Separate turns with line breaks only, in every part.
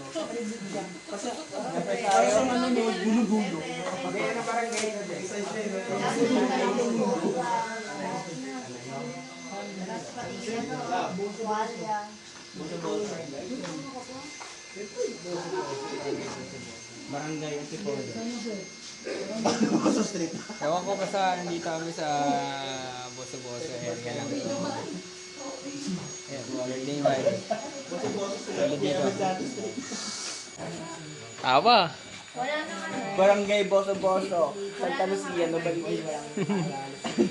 Para sa manonood, gulo-gulo. Kaya na parang ganyan. Barangay Antipolo.
Ewan ko basta nandito kami sa Boso-Boso area lang. Ayan, birthday vibe. Solid dito. Tawa.
Barangay Boso-Boso. Santa Lucia, Novaliches.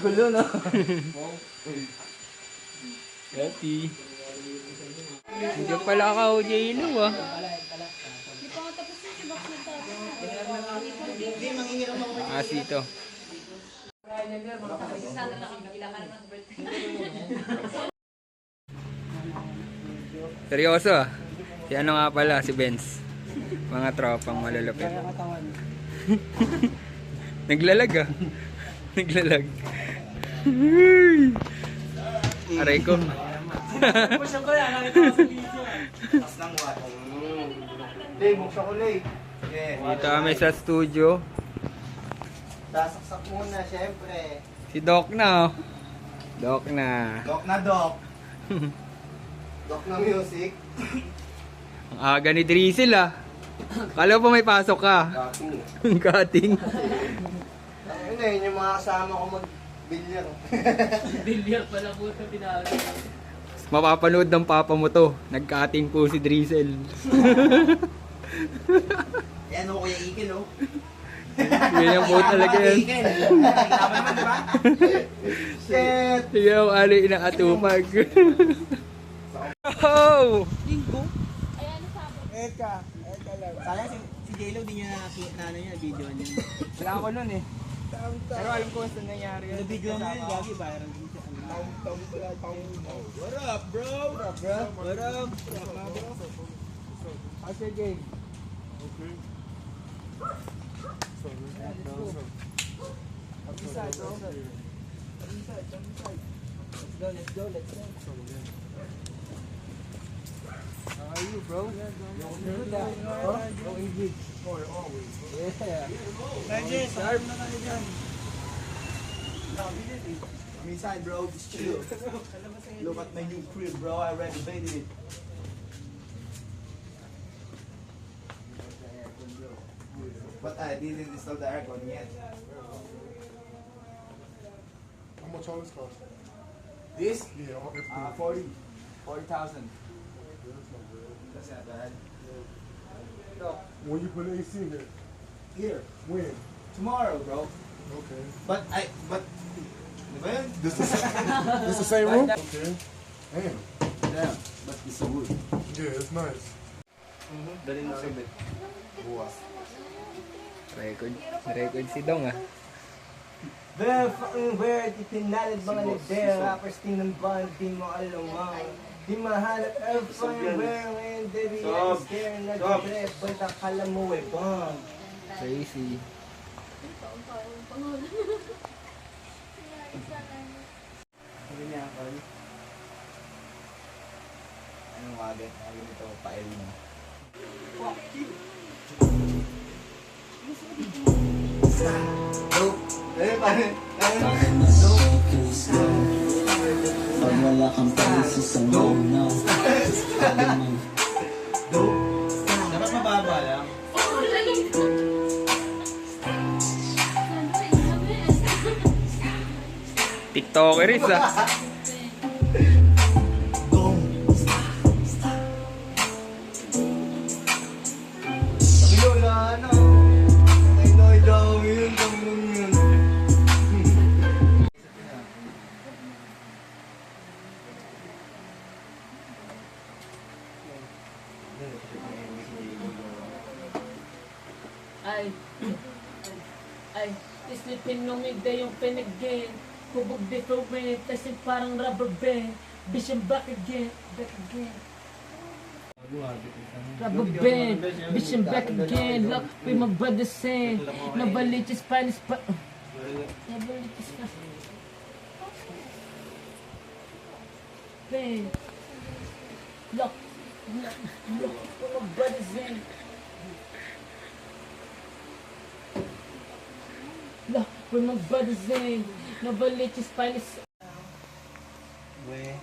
Gulo, no?
Betty. Hindi pala ka o J-Lo ah. Asito. Seryoso ah. Si ano nga pala, si Benz. Mga tropang malalapit. Naglalag ah. Naglalag. Aray ko.
Buksan ko yan, nakita ko sa video. Tapos ng what? Lay, buksan ko lay.
Dito kami sa studio.
Sasaksak muna, syempre.
Si Doc na oh. Doc na.
Doc na doc. Doc na music.
Ang aga ni Drizzle ah. Kala pa may pasok ka. Cutting.
Ayun na yun, yung mga kasama ko mag-bilyar.
Bilyar pala po ito pinalo.
Mapapanood ng papa mo to. Nag-cutting po si Drizzle.
Yan o, Kuya Ikin o.
Yan yung boat talaga yan.
Tama naman, di ba? Shit!
Yan yung ali inaatupag. Oh!
Linggo?
Eka lang. Sayang si J-Lo di niya nakita niya, video niya.
Wala ako nun eh. Pero alam ko saan nangyari yun.
Yung video mo yun, gagi ba? What up, bro? What up, bro? What up?
How's your game?
Let's go.
How are you, bro?
Good ah. Go English.
Yeah.
Sharp na kayo dyan. I'm inside, bro. Just chill. Look at my new crib, bro. I renovated it. But I didn't install the aircon yet.
How much all this cost?
This?
Yeah, all everything.
40,000. That's not bad.
When you put the AC in here,
Here,
when?
tomorrow, bro.
Okay.
But di ba yun?
This the same room? Okay. Damn.
Damn, but it's a wood.
Yeah, it's nice.
Dali na sa bed. Buwas.
Record si Dong ah.
Very fucking weird, itinalad mga nagdera, rappers tingnan ba, di mo alamang. Di mahalap, fucking weird, ngayon, baby, I'm scared, nag-trip, but akala mo eh, bang.
Crazy.
Sabi niya ako, anong wagat? Sabi nito, pa-el mo. Dope. Eh, paano?
Pag wala kang palisa sa no.
Dope. Dapat mababa lang.
TikTokeris ah.
Sabi ko na ano, ay daw yun, tanong yun.
Ay, islipin lumigda yung pinagin. Hubog dito rin, kasi parang rubber band. Vision back again. Rubber band, vision back again. Look, we my brother saying. Nabalik yung Spanish pa. Nabalik yung Spanish. Band. Look, Where my brothers in. Look, where my brothers in. Novaliches, Spanish.
Weh.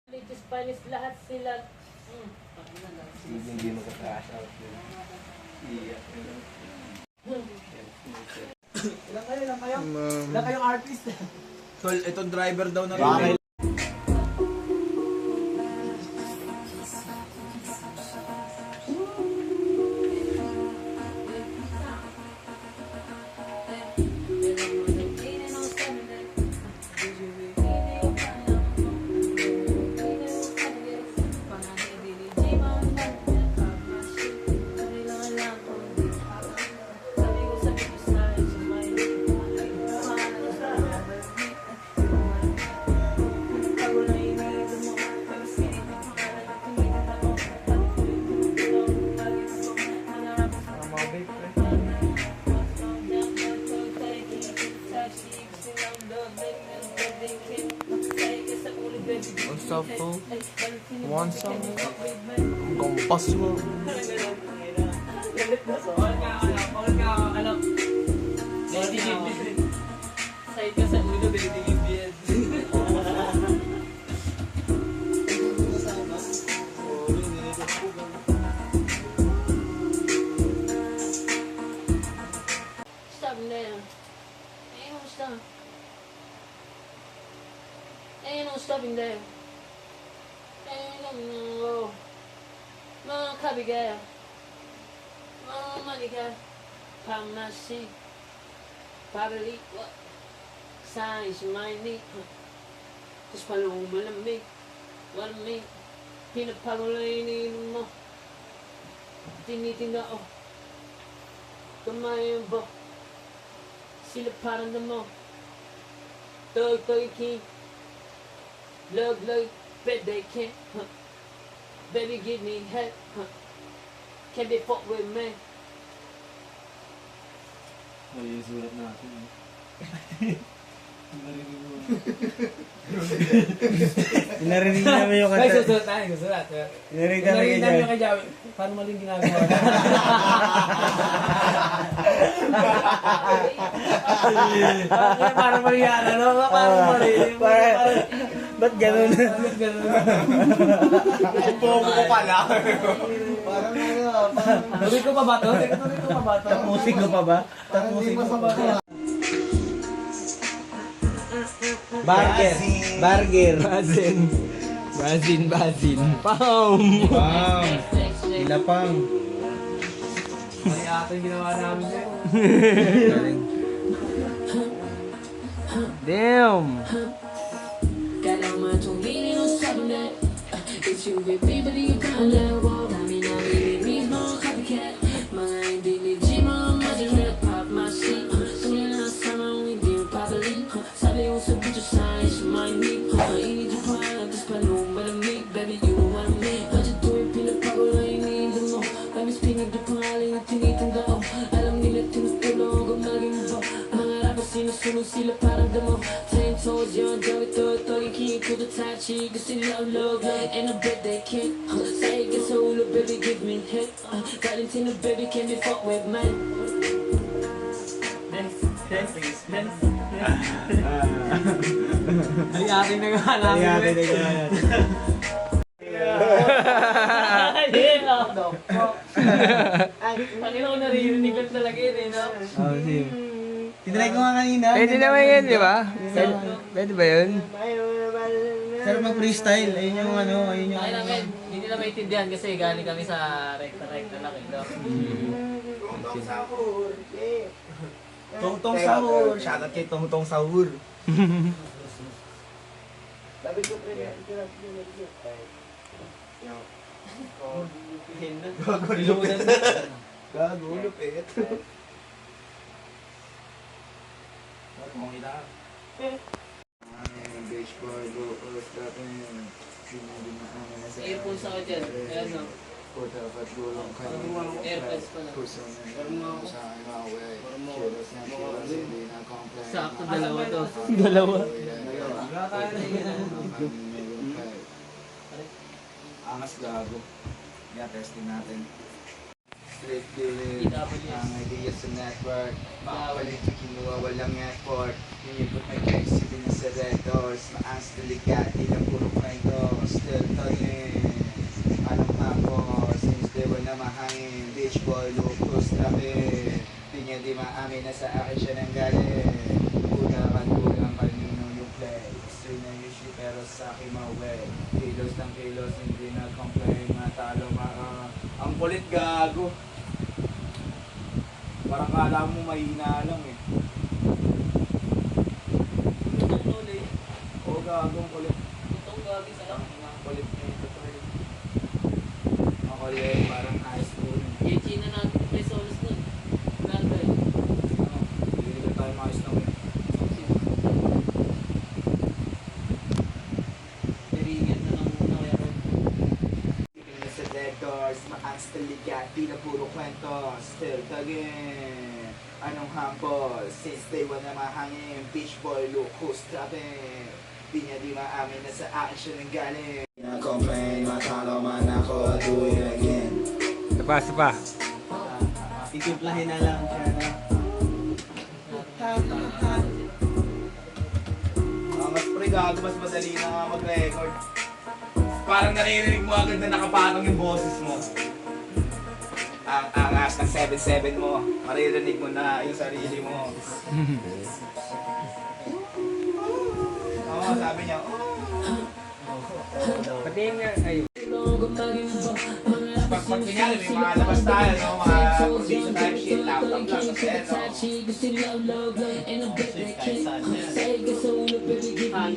Novaliches, Spanish, lahat sila.
Hindi maka-crash out yun. Iyak.
Ilan kayong artist? Tol, itong driver daw na rin. What's up, fool? Want some? I'm gonna bust you up.
Side ka sa ulo, binitigib yan. Stop now. Ain't no stop. Ain't no stopping there. Ain't no mga kabigay. Mga maligay. Pamasi. Pabalik. Size my need. Tapos palong malamig. Malamig. Pinapagulainin mo. Tinitinda ko. Tumayo ba? Sila parang mo. Toy king. Love like bet they can't. Baby give me head. Can they fuck with me?
Mali yung sulat natin. Narinig namin yung
Ay,
kanta.
susulat tayo, susulat.
Narinig namin
Narinig
yung
namin yung kay Jawi. Paano maling ginagawa? Parang mali yan, ano? Parang mali.
Ba't ganun?
Bakit ganun?
Bobo ko pala.
Parang ano, parang...
Tuloy ko pa ba to? Tuloy ko pa ba to?
Tapusin ko pa ba? Tapusin ko pa ba? Burger. Burger.
Bazin. Pam!
Wow. Ilapang.
Mali ata yung ginawa namin sa'yo.
Damn!
Kailangan tumingin o sabi na if you with me, but you can't let go. Dami na mismo copycat. Mga hindi legit, mga magic rap, pop my shit. Tuloy na sama, hindi yung pabalik. Sabi ko sa bitch, size, my need. Init yung pangalan, tapos palong malamig. Baby, you want me. What you doing, pinapagol na iniinda mo. Kami spinag yung pangalan na tinitinda ko. Alam nila tinutulog ang maging bo. Mga rappers sinusunod sila parang damo. 10 toes, young, Joey, Thug, king, to the top, she can see love, and I bet they can't. Say, get so low, baby, give me head. Valentino, baby, can be fucked with, man.
Ay, ating na nga namin. Kanina ko naririnig ko talaga yun eh, no?
Tinry ko nga kanina.
Pwede naman yun, di ba? Pwede ba yun?
Pero mag-freestyle. Ayun yung ano, ayun yung...
Ay namin, hindi na maintindihan kasi galing kami sa rekta-rekta lang, no?
Tongtong sahur. Shoutout kay Tongtong sahur. Sabi ko Gago, lupit.
Kung kita.
boy, locos, trapin. Sino di maamin na sa
Earphones ako dyan. Ayan o.
Puta, ba't gulong kayo?
Airpods pala.
Puso na sa akin maway. Kilos na kilos, hindi na complain.
Sakto dalawa to.
Dalawa.
Angas gago. Yeah, testing natin. Straight dealing, ang idea sa network. Makapalit yung kinuha, walang effort. Hinipot may case, hindi na sa red doors. Maangas delikat, di lang puro kwento. Still tugging, anong ako? Since they were na mahangin, bitch boy, lupus, trapin. Di niya di maamin na sa akin siya nang galing. Kulang kanino yung play. Gusto na yung shit pero sa akin maway. Kilos ng kilos, hindi na complain. Matalo ang kulit gago. Parang kala mo mahina lang eh. Oo gago, ang kulit.
Itong gagi sa lang.
Ang kulit niya ito to eh. Ang kulit, parang high school.
Yung China natin may solos nun. Lalo eh.
Hindi na tayo maayos lang eh.
Piringan na lang muna kaya ko.
Tingnan sa dead doors, maangas taligat, di na puro kwento. Still tugging, anong hampol? Since day one na mahangin, beach boy, locos, trapin. Di niya di maamin na sa akin siya nang galing. Na-complain, matalo man ako, do it again.
Isa pa.
Titimplahin na lang siya na.
Mas pre gago, mas madali na nga mag-record. Parang naririnig mo agad na nakapatong yung boses mo. Ang angas ng 7-7 mo, maririnig mo na yung sarili mo. Oo, sabi niya,
Pati nga, ay.
pag kunyari may mga labas tayo, no? Mga condition type shit, laptop lang kasi, no? Ang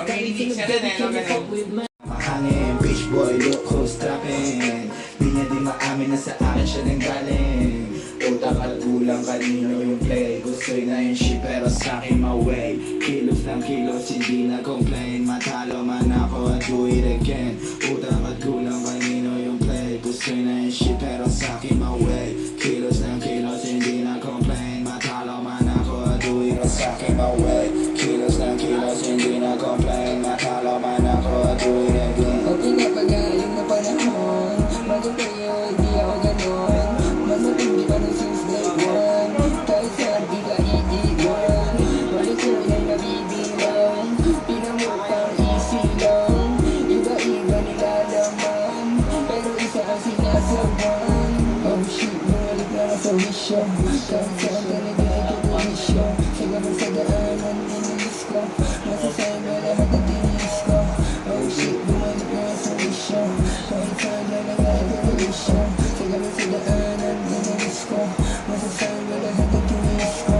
hinilig siya din, eh, no? Ganun. Mahangin, bitch boy, locos, trapin. Di niya di maamin na sa akin siya nang galing. Utak at kulang kanino yung play. Gusto'y na yung shit pero sa akin maway. Kilos ng kilos, hindi na complain. Matalo man ako, I'll do it again. Utak at kulang kanino yung play. Gusto'y na yung shit pero sa akin maway. Kilos ng kilos, hindi na complain. Matalo man ako, I'll do it sa akin maway. Kilos ng kilos, hindi na complain. Matalo man ako, I'll do it again.
Okay na pag-ayong na panahon. Bago kayo, hindi ako ganon. Mas matindi pa nung since day one. Kahit saan di ka iiwan. Balik ko na'y nabibilang. Pinamukang easy lang. Iba-iba nilalaman. Pero isa ang sinasaban. Oh shit, bumalik na sa wisyo. Kahit saan talaga ito wisyo. Sa gabang sa daanan, inilis ko. Masasayang na lahat ang tinis ko. Oh shit, bumalik na sa wisyo. Kahit saan talaga ito wisyo. Sa gabang sa daanan, inilis ko. Masasayang na lahat ang tinis ko.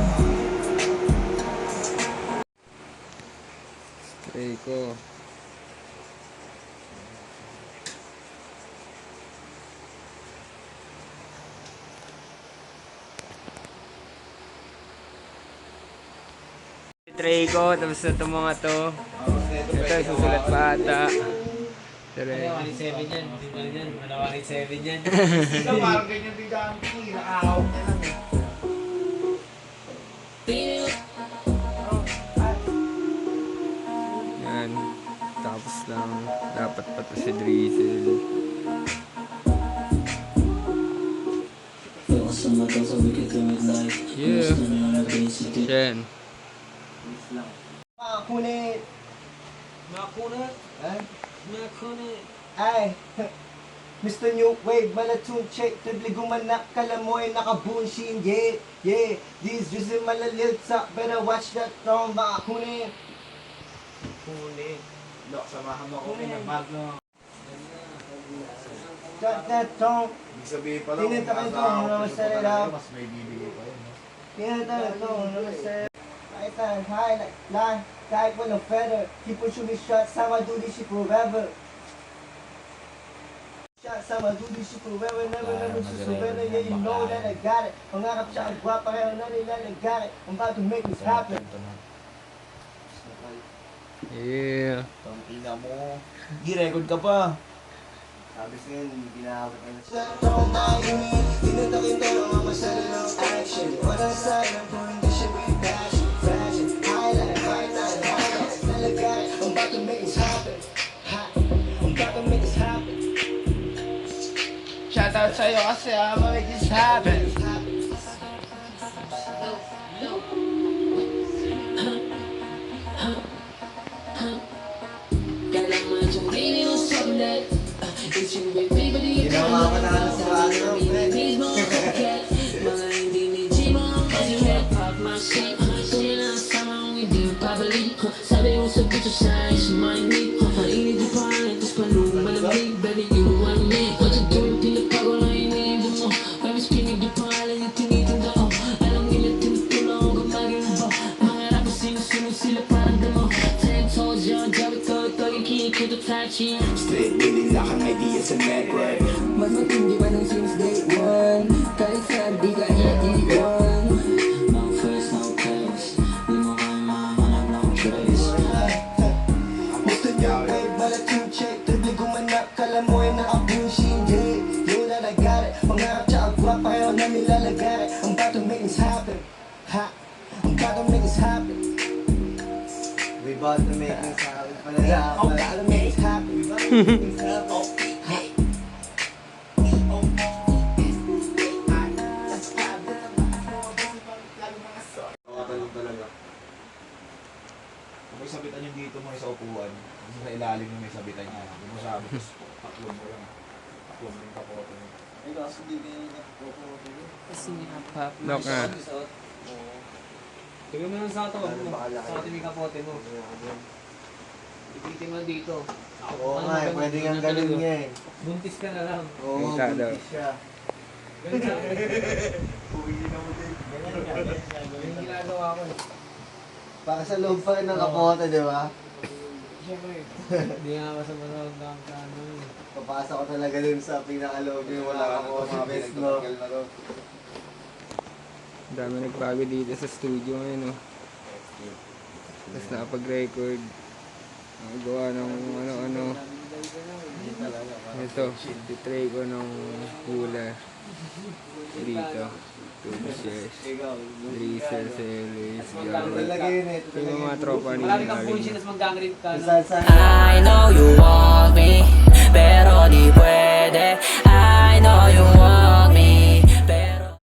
Stray ko. Tray ko, tapos na itong mga to. Ito, susulat pa ata. Tray.
187 yan. Simple yan. 187 yan.
Ito parang ganyan din ang nakahawak niya lang eh.
Yan. Tapos lang. Dapat pa to si Drizzle.
Focus on my thoughts so we can do it life.
Yeah.
Standing on a basic
Yan.
Kunit.
Makunat.
Eh?
Makunat.
Ay, Mr. New Wave, malatun check, tripli gumanak, kalamoy, nakabunshin, yeah, yeah. These just in malalit sa, better watch that throne, baka kunin.
Kunin. Dok, samahan mo kung minamag no.
Got that throne,
Ibig sabihin pa lang,
Tinita
kung
ko ito,
nasa
ano,
outfit mo
masarap.
talaga, mas may bibigay pa yun. No?
pinata ito, namaste. Kaitan, high, like, line, kahit walang feather, keep on shooting shots, sama do this shit forever. Shots, sama do this shit forever, never surrender, yeah, you know that I got it. Pangarap siya ang gwapa, kaya na nilalagay it. I'm about to make this happen.
Yeah.
Ang ina mo. Gi-record ka pa.
Sabi sa yun, ginawat na siya.
Shoutout sa'yo kasi I'ma make this happen.
Kailangan yung radio sublet. It's you with baby,
Ginawa ko na sa ano,
mismo kagat. Mga hindi ni Jimo, kasi rap pop my shit. Kung nasama kung hindi pabalik. Sabi mo sa bitch sa is my need. Mainit yung pangalan, tapos palumalamig. Baby, you want me. What you doing, pinapagol ang iniibig mo. Baby, spinig yung pangalan yung tinitinda ko. Alam nila tinutulong ako maging ba. Mga rapper sinusunod sila parang damo. Ten toes, yung jawi ko, ito yung kinikuto touching.
Straight with it, lahat ng ideas sa network. Mas matindi pa nung since day one. Kahit saan di ka iiwan.
No face, no case. Di mo kayo mahanap ng trace.
Gusto niyo ay balat yung check. Tuloy gumanap, kala mo ay nakabushing day. Yung lalagari, pangarap siya agwa pa kayo na nilalagari. I'm about to make this happen. Ha, I'm about to make this happen.
We bought the making sound.
I'm about to make this happen.
Makatalong talaga.
Kung may sabitan yung dito mo sa upuan, kasi sa ilalim mo may sabitan niya. Hindi mo sabi, tapos taklong mo lang. Taklong mo yung kapote mo.
Ay, kaso di kayo nagpo-photo yun.
Kasi nga, pop.
Lock nga.
Tingnan mo lang sa katawan mo. Sa katawan yung kapote mo. Ipitin mo dito.
Oo nga, pwede nga ganun niya eh.
Buntis ka na lang.
Oo,
Kita daw.
buntis siya.
Yung ginagawa ko eh.
Para sa loob pa rin ng kapote, di ba?
Siyempre, hindi nga masama na ang ano eh.
Papasok ko talaga dun sa pinakaloob yung wala kapote best, no?
Ang dami nagbago dito sa studio ngayon, oh. Tapos nakapag-record. Nakagawa ng ano-ano. Ito, titry ko ng hula. Dito. Tubuses. Drizzle, Celis, Jawel.
Talaga yun eh.
Yung mga tropa ni
Marami kang
Alin.
bullshit, tapos mag-gangrene ka.
Kung saan-saan.
I know you want me, pero di pwede.